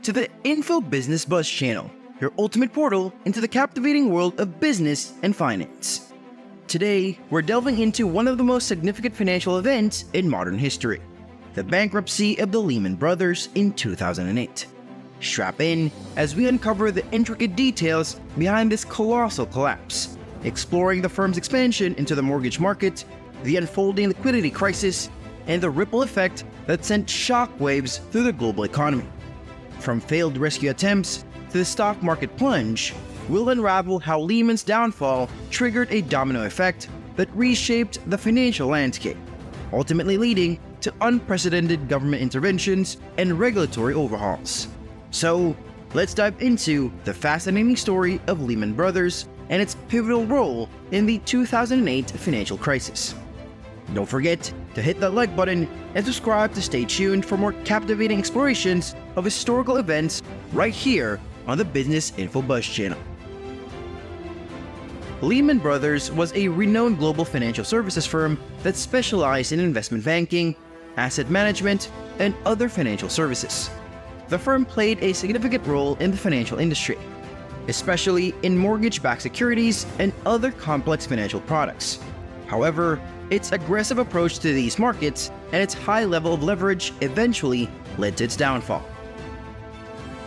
to the Info Business Buzz channel, your ultimate portal into the captivating world of business and finance. Today, we're delving into one of the most significant financial events in modern history, the bankruptcy of the Lehman Brothers in 2008. Strap in as we uncover the intricate details behind this colossal collapse, exploring the firm's expansion into the mortgage market, the unfolding liquidity crisis, and the ripple effect that sent shockwaves through the global economy. From failed rescue attempts to the stock market plunge, we'll unravel how Lehman's downfall triggered a domino effect that reshaped the financial landscape, ultimately leading to unprecedented government interventions and regulatory overhauls. So, let's dive into the fascinating story of Lehman Brothers and its pivotal role in the 2008 financial crisis. Don't forget to hit that like button and subscribe to stay tuned for more captivating explorations of historical events right here on the Business Info Buzz channel. Lehman Brothers was a renowned global financial services firm that specialized in investment banking, asset management, and other financial services. The firm played a significant role in the financial industry, especially in mortgage-backed securities and other complex financial products. However, its aggressive approach to these markets and its high level of leverage eventually led to its downfall.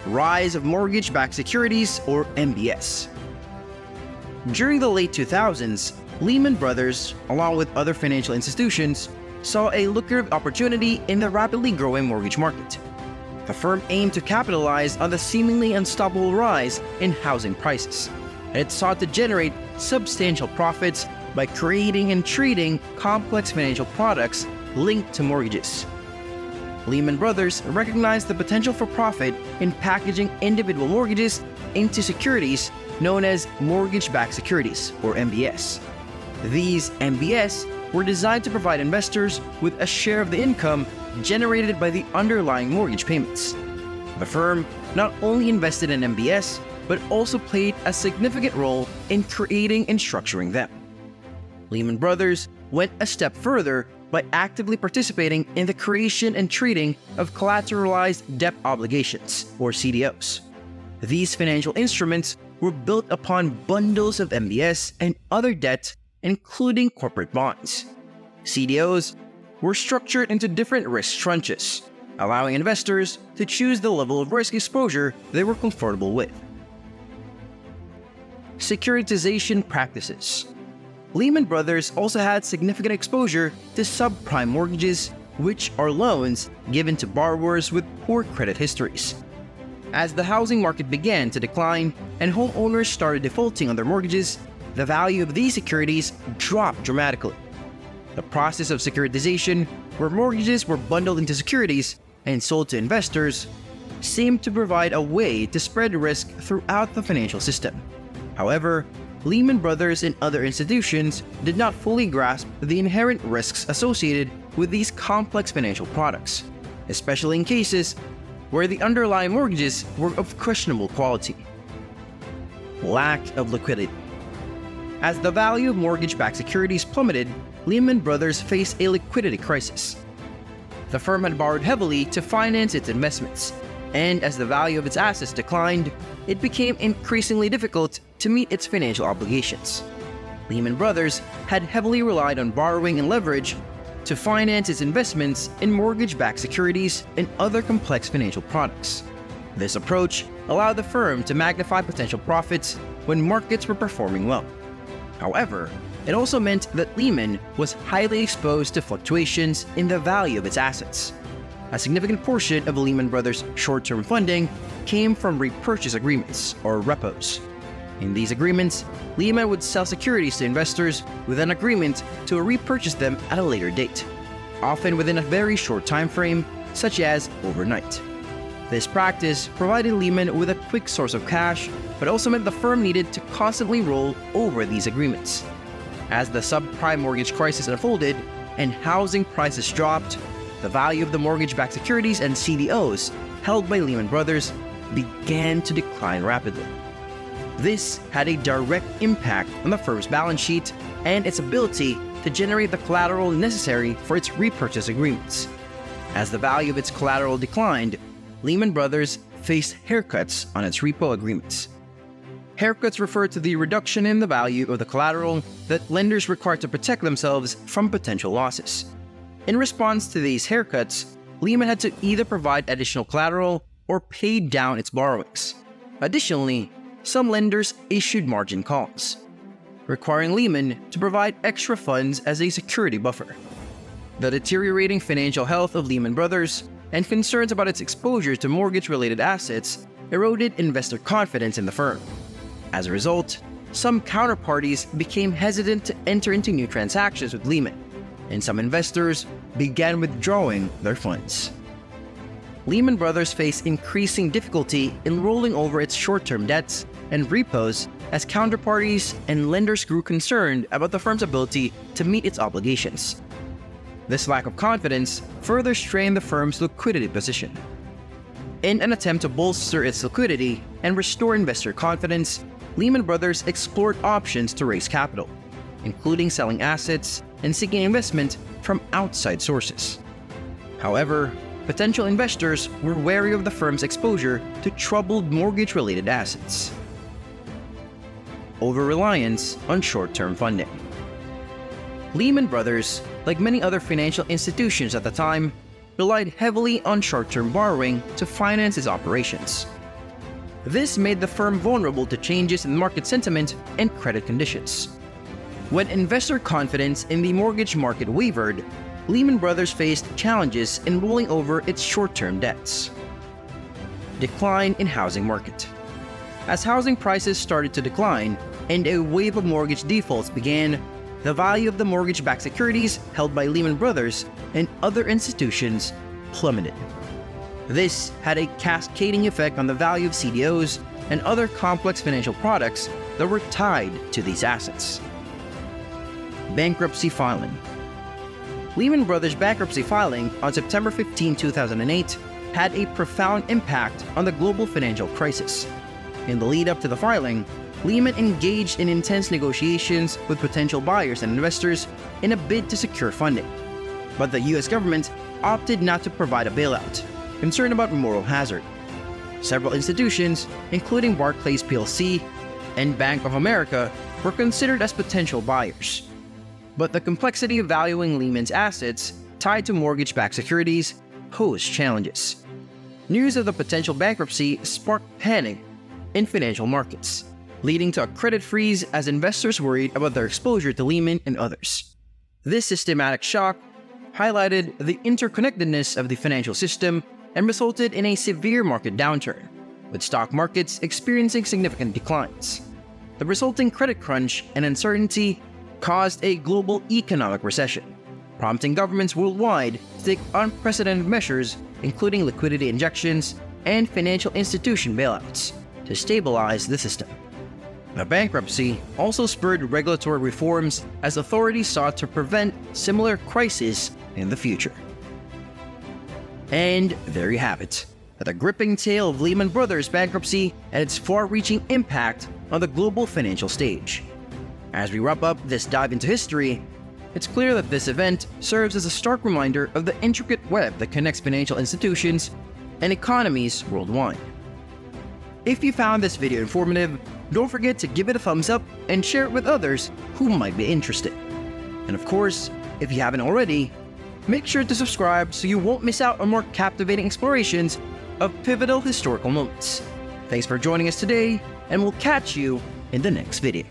Rise of mortgage-backed securities, or MBS. During the late 2000s, Lehman Brothers, along with other financial institutions, saw a lucrative opportunity in the rapidly growing mortgage market. The firm aimed to capitalize on the seemingly unstoppable rise in housing prices, and it sought to generate substantial profits by creating and treating complex financial products linked to mortgages. Lehman Brothers recognized the potential for profit in packaging individual mortgages into securities known as mortgage-backed securities, or MBS. These MBS were designed to provide investors with a share of the income generated by the underlying mortgage payments. The firm not only invested in MBS, but also played a significant role in creating and structuring them. Lehman Brothers went a step further by actively participating in the creation and treating of collateralized debt obligations, or CDOs. These financial instruments were built upon bundles of MBS and other debt, including corporate bonds. CDOs were structured into different risk tranches, allowing investors to choose the level of risk exposure they were comfortable with. Securitization practices. Lehman Brothers also had significant exposure to subprime mortgages, which are loans given to borrowers with poor credit histories. As the housing market began to decline and homeowners started defaulting on their mortgages, the value of these securities dropped dramatically. The process of securitization, where mortgages were bundled into securities and sold to investors, seemed to provide a way to spread risk throughout the financial system. However, Lehman Brothers and other institutions did not fully grasp the inherent risks associated with these complex financial products, especially in cases where the underlying mortgages were of questionable quality. Lack of liquidity. As the value of mortgage-backed securities plummeted, Lehman Brothers faced a liquidity crisis. The firm had borrowed heavily to finance its investments, and as the value of its assets declined, it became increasingly difficult to meet its financial obligations. Lehman Brothers had heavily relied on borrowing and leverage to finance its investments in mortgage-backed securities and other complex financial products. This approach allowed the firm to magnify potential profits when markets were performing well. However, it also meant that Lehman was highly exposed to fluctuations in the value of its assets. A significant portion of Lehman Brothers' short-term funding came from repurchase agreements, or repos. In these agreements, Lehman would sell securities to investors with an agreement to repurchase them at a later date, often within a very short time frame, such as overnight. This practice provided Lehman with a quick source of cash, but also meant the firm needed to constantly roll over these agreements. As the subprime mortgage crisis unfolded and housing prices dropped, the value of the mortgage-backed securities and CDOs held by Lehman Brothers began to decline rapidly. This had a direct impact on the firm's balance sheet and its ability to generate the collateral necessary for its repurchase agreements. As the value of its collateral declined, Lehman Brothers faced haircuts on its repo agreements. Haircuts refer to the reduction in the value of the collateral that lenders require to protect themselves from potential losses. In response to these haircuts, Lehman had to either provide additional collateral or pay down its borrowings. Additionally, some lenders issued margin calls, requiring Lehman to provide extra funds as a security buffer. The deteriorating financial health of Lehman Brothers and concerns about its exposure to mortgage-related assets eroded investor confidence in the firm. As a result, some counterparties became hesitant to enter into new transactions with Lehman, and some investors began withdrawing their funds. Lehman Brothers faced increasing difficulty in rolling over its short-term debts and repos as counterparties and lenders grew concerned about the firm's ability to meet its obligations. This lack of confidence further strained the firm's liquidity position. In an attempt to bolster its liquidity and restore investor confidence, Lehman Brothers explored options to raise capital, including selling assets and seeking investment from outside sources. However, potential investors were wary of the firm's exposure to troubled mortgage-related assets. Over-reliance on short-term funding. Lehman Brothers, like many other financial institutions at the time, relied heavily on short-term borrowing to finance its operations. This made the firm vulnerable to changes in market sentiment and credit conditions. When investor confidence in the mortgage market wavered, Lehman Brothers faced challenges in rolling over its short-term debts. Decline in housing market. As housing prices started to decline and a wave of mortgage defaults began, the value of the mortgage-backed securities held by Lehman Brothers and other institutions plummeted. This had a cascading effect on the value of CDOs and other complex financial products that were tied to these assets. Bankruptcy filing. Lehman Brothers' bankruptcy filing on September 15, 2008 had a profound impact on the global financial crisis. In the lead-up to the filing, Lehman engaged in intense negotiations with potential buyers and investors in a bid to secure funding. But the US government opted not to provide a bailout, concerned about moral hazard. Several institutions, including Barclays plc and Bank of America, were considered as potential buyers. But the complexity of valuing Lehman's assets tied to mortgage-backed securities posed challenges. News of the potential bankruptcy sparked panic in financial markets, leading to a credit freeze as investors worried about their exposure to Lehman and others. This systematic shock highlighted the interconnectedness of the financial system and resulted in a severe market downturn, with stock markets experiencing significant declines. The resulting credit crunch and uncertainty caused a global economic recession, prompting governments worldwide to take unprecedented measures, including liquidity injections and financial institution bailouts, to stabilize the system. The bankruptcy also spurred regulatory reforms as authorities sought to prevent similar crises in the future. And there you have it, the gripping tale of Lehman Brothers bankruptcy and its far-reaching impact on the global financial stage. As we wrap up this dive into history, it's clear that this event serves as a stark reminder of the intricate web that connects financial institutions and economies worldwide. If you found this video informative, don't forget to give it a thumbs up and share it with others who might be interested. And of course, if you haven't already, make sure to subscribe so you won't miss out on more captivating explorations of pivotal historical moments. Thanks for joining us today, and we'll catch you in the next video.